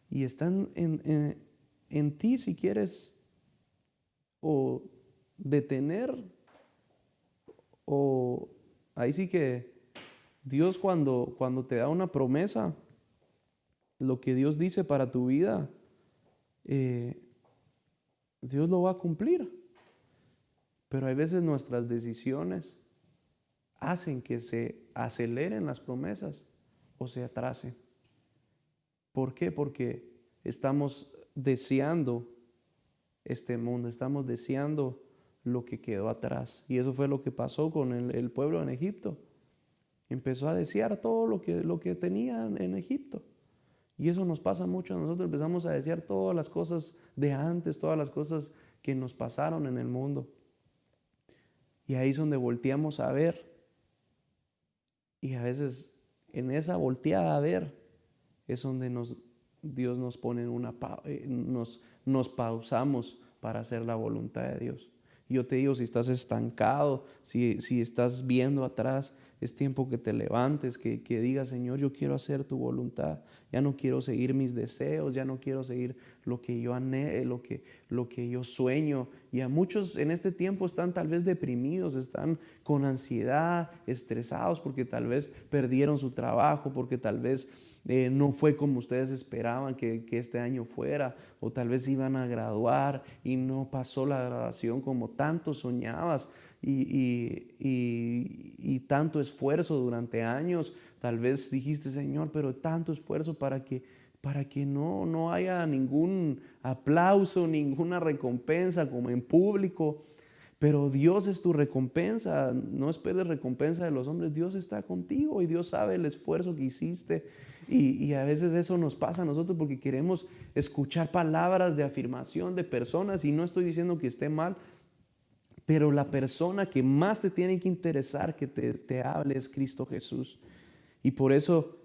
[SPEAKER 2] y están en ti, si quieres o detener, o ahí sí que Dios cuando te da una promesa, lo que Dios dice para tu vida, Dios lo va a cumplir. Pero hay veces nuestras decisiones hacen que se aceleren las promesas o se atrasen. ¿Por qué? Porque estamos deseando este mundo, estamos deseando lo que quedó atrás. Y eso fue lo que pasó con el pueblo en Egipto. Empezó a desear todo lo que tenía en Egipto. Y eso nos pasa mucho a nosotros. Empezamos a desear todas las cosas de antes, todas las cosas que nos pasaron en el mundo. Y ahí es donde volteamos a ver. Y a veces en esa volteada a ver es donde Dios nos pone en nos pausamos para hacer la voluntad de Dios. Y yo te digo, si estás estancado, si estás viendo atrás, es tiempo que te levantes, que digas, Señor, yo quiero hacer tu voluntad. Ya no quiero seguir mis deseos, ya no quiero seguir lo que yo anhelo, lo que yo sueño. Y a muchos en este tiempo están tal vez deprimidos, están con ansiedad, estresados porque tal vez perdieron su trabajo, porque tal vez no fue como ustedes esperaban que este año fuera, o tal vez iban a graduar y no pasó la graduación como tanto soñabas. Y tanto esfuerzo durante años, tal vez dijiste, Señor, pero tanto esfuerzo para que no haya ningún aplauso, ninguna recompensa como en público. Pero Dios es tu recompensa, no esperes recompensa de los hombres. Dios está contigo y Dios sabe el esfuerzo que hiciste. Y a veces eso nos pasa a nosotros porque queremos escuchar palabras de afirmación de personas, y no estoy diciendo que esté mal, pero la persona que más te tiene que interesar que te hable es Cristo Jesús. Y por eso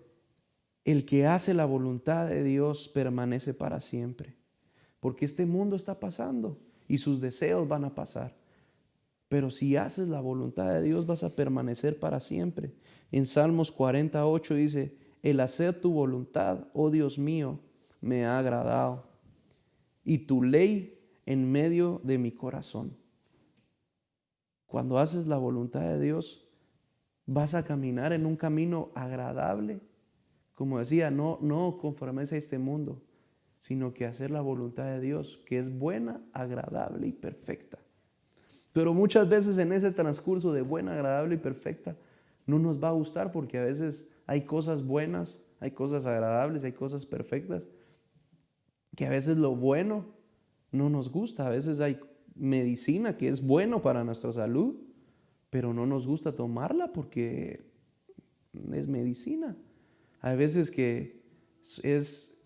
[SPEAKER 2] el que hace la voluntad de Dios permanece para siempre. Porque este mundo está pasando y sus deseos van a pasar. Pero si haces la voluntad de Dios vas a permanecer para siempre. En Salmos 48 dice, el hacer tu voluntad, oh Dios mío, me ha agradado, y tu ley en medio de mi corazón. Cuando haces la voluntad de Dios, vas a caminar en un camino agradable. Como decía, no conformarse a este mundo, sino que hacer la voluntad de Dios, que es buena, agradable y perfecta. Pero muchas veces en ese transcurso de buena, agradable y perfecta, no nos va a gustar, porque a veces hay cosas buenas, hay cosas agradables, hay cosas perfectas, que a veces lo bueno no nos gusta. A veces hay medicina que es bueno para nuestra salud, pero no nos gusta tomarla porque es medicina. Hay veces que es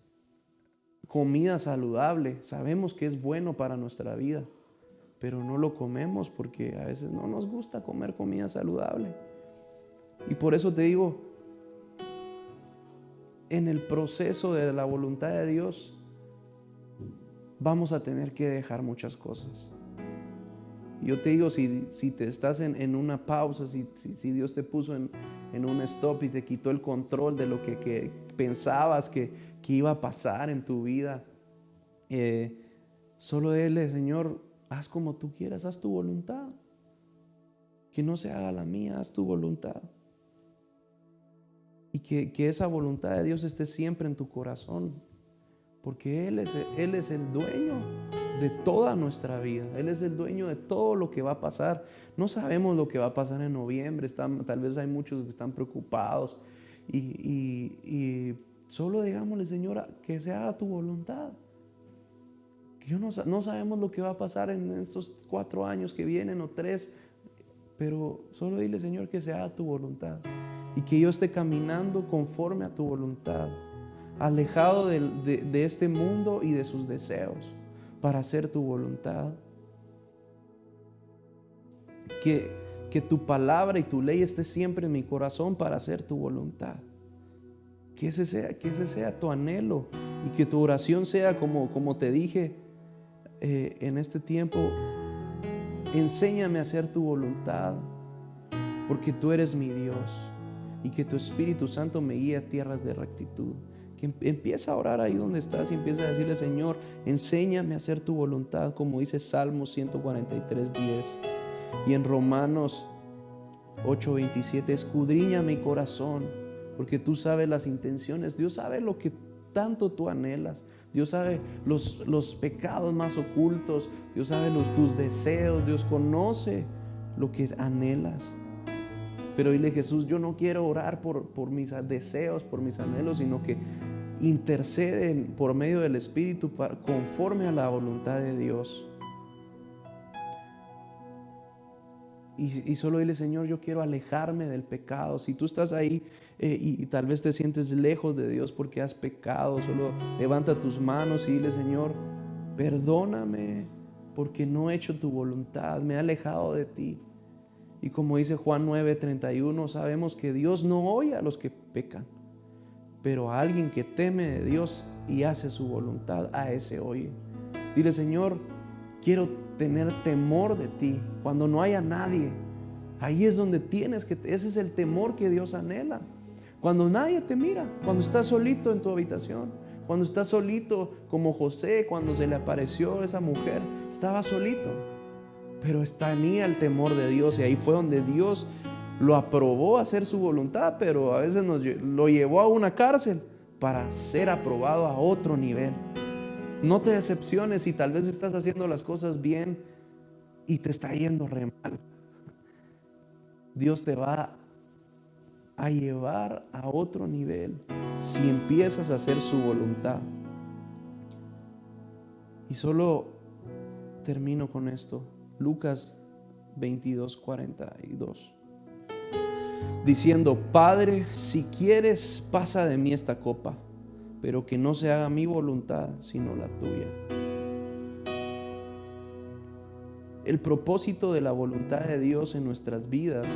[SPEAKER 2] comida saludable, sabemos que es bueno para nuestra vida, pero no lo comemos porque a veces no nos gusta comer comida saludable. Y por eso te digo, en el proceso de la voluntad de Dios vamos a tener que dejar muchas cosas. Yo te digo, si te estás en una pausa, si Dios te puso en un stop y te quitó el control de lo que pensabas que iba a pasar en tu vida, solo dile, Señor, haz como tú quieras, haz tu voluntad. Que no se haga la mía, haz tu voluntad. Y que esa voluntad de Dios esté siempre en tu corazón, porque Él es el dueño de toda nuestra vida. Él es el dueño de todo lo que va a pasar. No sabemos lo que va a pasar en noviembre. Tal vez hay muchos que están preocupados. Y solo digámosle, Señora, que se haga tu voluntad. No sabemos lo que va a pasar en estos 4 años que vienen o 3. Pero solo dile, Señor, que se haga tu voluntad. Y que yo esté caminando conforme a tu voluntad, alejado de este mundo y de sus deseos, para hacer tu voluntad. Que tu palabra y tu ley esté siempre en mi corazón para hacer tu voluntad. Que ese sea tu anhelo, y que tu oración sea como te dije en este tiempo: enséñame a hacer tu voluntad, porque tú eres mi Dios, y que tu Espíritu Santo me guíe a tierras de rectitud. Que empieza a orar ahí donde estás y empieza a decirle, Señor, enséñame a hacer tu voluntad, como dice Salmos 143:10. Y en Romanos 8:27, escudriña mi corazón, porque tú sabes las intenciones. Dios sabe lo que tanto tú anhelas. Dios sabe los pecados más ocultos. Dios sabe tus deseos. Dios conoce lo que anhelas. Pero dile, Jesús, yo no quiero orar por mis deseos, por mis anhelos, sino que interceden por medio del Espíritu conforme a la voluntad de Dios. Y solo dile, Señor, yo quiero alejarme del pecado. Si tú estás ahí y tal vez te sientes lejos de Dios porque has pecado, solo levanta tus manos y dile, Señor, perdóname porque no he hecho tu voluntad, me he alejado de ti. Y como dice Juan 9:31, sabemos que Dios no oye a los que pecan, pero a alguien que teme de Dios y hace su voluntad, a ese oye. Dile, Señor, quiero tener temor de ti cuando no haya nadie. Ahí es donde ese es el temor que Dios anhela. Cuando nadie te mira, cuando estás solito en tu habitación, cuando estás solito como José, cuando se le apareció esa mujer, estaba solito, pero tenía el temor de Dios, y ahí fue donde Dios lo aprobó a hacer su voluntad, pero a veces lo llevó a una cárcel para ser aprobado a otro nivel. No te decepciones si tal vez estás haciendo las cosas bien y te está yendo re mal. Dios te va a llevar a otro nivel si empiezas a hacer su voluntad. Y solo termino con esto. Lucas 22:42. Diciendo, Padre, si quieres, pasa de mí esta copa, pero que no se haga mi voluntad, sino la tuya. El propósito de la voluntad de Dios en nuestras vidas,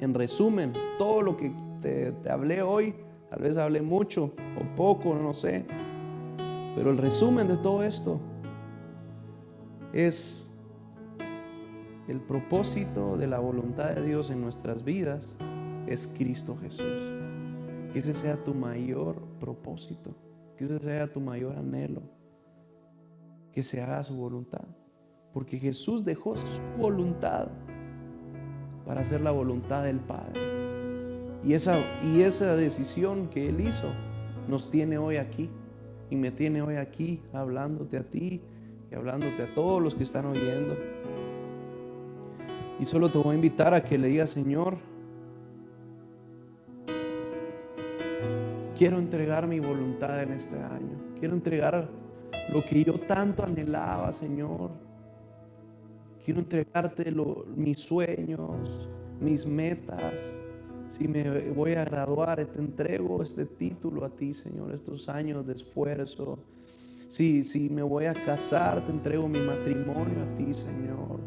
[SPEAKER 2] en resumen, todo lo que te hablé hoy, tal vez hablé mucho o poco, no sé, pero el resumen de todo esto es el propósito de la voluntad de Dios en nuestras vidas es Cristo Jesús. Que ese sea tu mayor propósito, que ese sea tu mayor anhelo, que se haga su voluntad, porque Jesús dejó su voluntad para hacer la voluntad del Padre, y esa decisión que Él hizo nos tiene hoy aquí, y me tiene hoy aquí hablándote a ti y hablándote a todos los que están oyendo. Y solo te voy a invitar a que le digas, Señor, quiero entregar mi voluntad en este año. Quiero entregar lo que yo tanto anhelaba, Señor. Quiero entregarte mis sueños, mis metas. Si me voy a graduar, te entrego este título a ti, Señor, estos años de esfuerzo. Si me voy a casar, te entrego mi matrimonio a ti, Señor.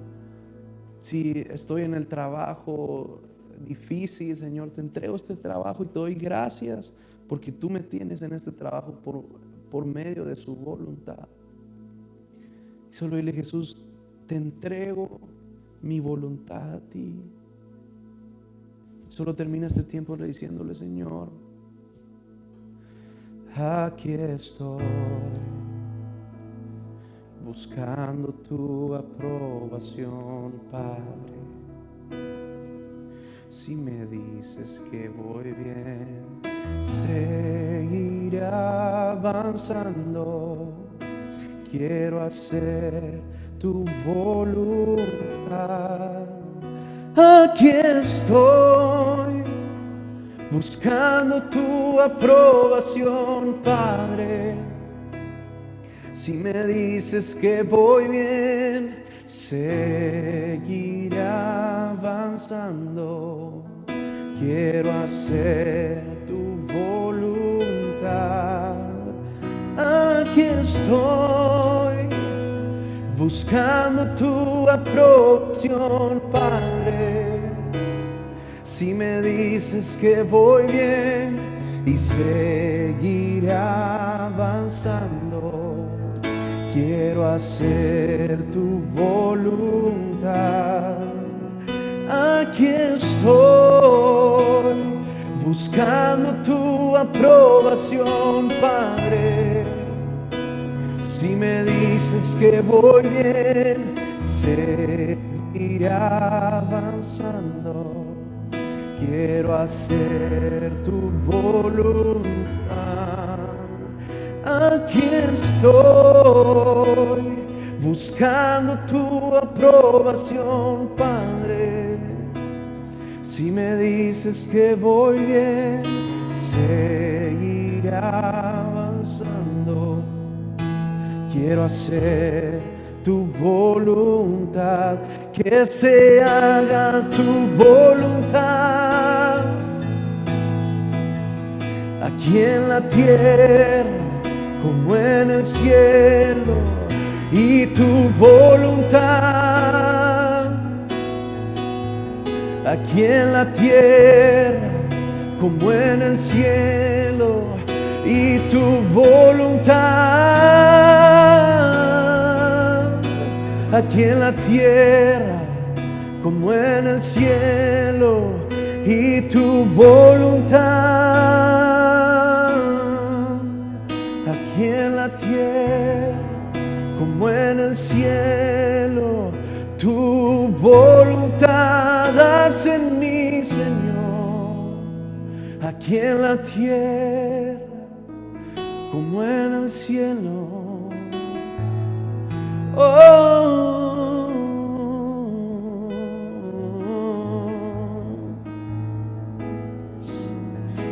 [SPEAKER 2] Si estoy en el trabajo difícil, Señor, te entrego este trabajo y te doy gracias porque tú me tienes en este trabajo por medio de su voluntad. Y solo dile, Jesús, te entrego mi voluntad a ti. Solo termina este tiempo diciéndole, Señor, aquí estoy, buscando tu aprobación, Padre. Si me dices que voy bien, seguiré avanzando. Quiero hacer tu voluntad. Aquí estoy, buscando tu aprobación, Padre. Si me dices que voy bien, seguiré avanzando. Quiero hacer tu voluntad. Aquí estoy, buscando tu aprobación, Padre. Si me dices que voy bien y seguiré avanzando, quiero hacer tu voluntad. Aquí estoy, buscando tu aprobación, Padre. Si me dices que voy bien, seguiré avanzando. Quiero hacer tu voluntad. Aquí estoy, buscando tu aprobación, Padre. Si me dices que voy bien, seguiré avanzando. Quiero hacer tu voluntad, que se haga tu voluntad, aquí en la tierra como en el cielo, y tu voluntad, aquí en la tierra como en el cielo, y tu voluntad, aquí en la tierra como en el cielo, y tu voluntad, aquí en la tierra como en el cielo, tu voluntad haz en mí, Señor, aquí en la tierra como en el cielo. Oh,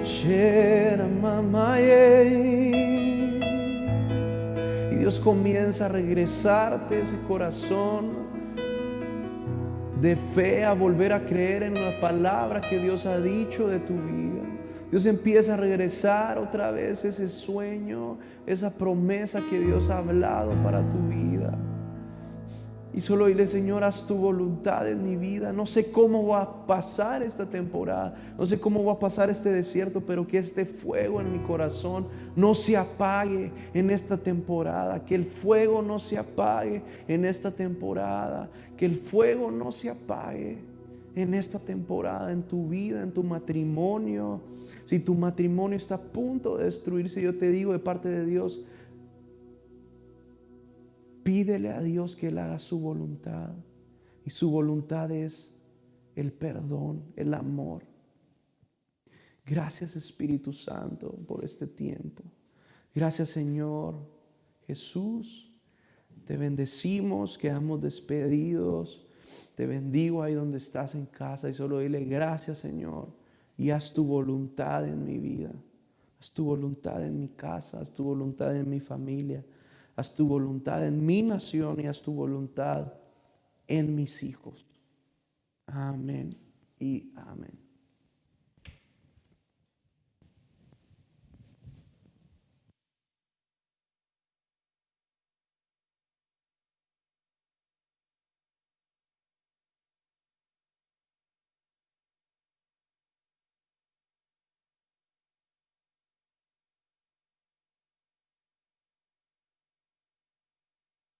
[SPEAKER 2] Shera mamaye. Y Dios comienza a regresarte ese corazón de fe, a volver a creer en la palabra que Dios ha dicho de tu vida. Dios empieza a regresar otra vez ese sueño, esa promesa que Dios ha hablado para tu vida. Y solo dile: Señor, haz tu voluntad en mi vida. No sé cómo va a pasar esta temporada, no sé cómo va a pasar este desierto, pero que este fuego en mi corazón no se apague en esta temporada. Que el fuego no se apague en esta temporada. Que el fuego no se apague en esta temporada, en tu vida, en tu matrimonio. Si tu matrimonio está a punto de destruirse, yo te digo de parte de Dios: pídele a Dios que Él haga su voluntad. Y su voluntad es el perdón, el amor. Gracias, Espíritu Santo, por este tiempo. Gracias, Señor Jesús. Te bendecimos, quedamos despedidos. Te bendigo ahí donde estás en casa, y solo dile: gracias, Señor, y haz tu voluntad en mi vida. Haz tu voluntad en mi casa, haz tu voluntad en mi familia. Haz tu voluntad en mi nación y haz tu voluntad en mis hijos. Amén y amén.